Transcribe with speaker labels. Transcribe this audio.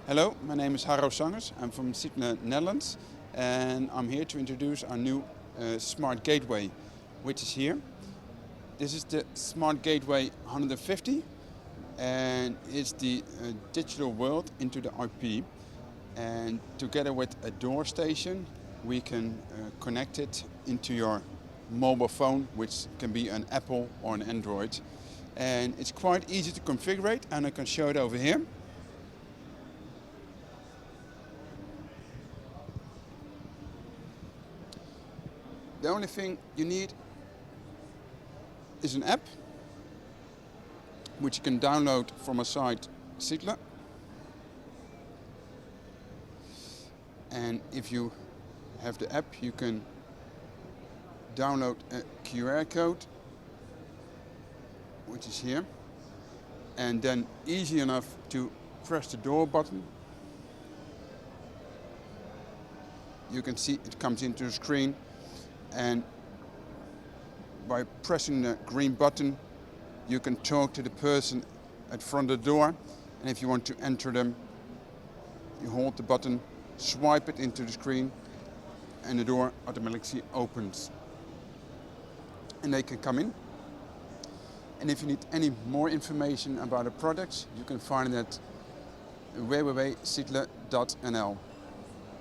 Speaker 1: Hello, my name is Harro Sangers. I'm from Siedle, Netherlands, and I'm here to introduce our new smart gateway, which is here. This is the Smart Gateway 150, and it's the digital world into the IP. And together with a door station, we can connect it into your mobile phone, which can be an Apple or an Android. And it's quite easy to configure it, and I can show it over here. The only thing you need is an app, which you can download from a site, Siedle. And if you have the app, you can download a QR code, which is here, and then easy enough to press the door button. You can see it comes into the screen, and by pressing the green button, you can talk to the person at front of the door, and if you want to enter them, you hold the button, swipe it into the screen, and the door automatically opens. And they can come in. And if you need any more information about the products, you can find it at rAVe.nl.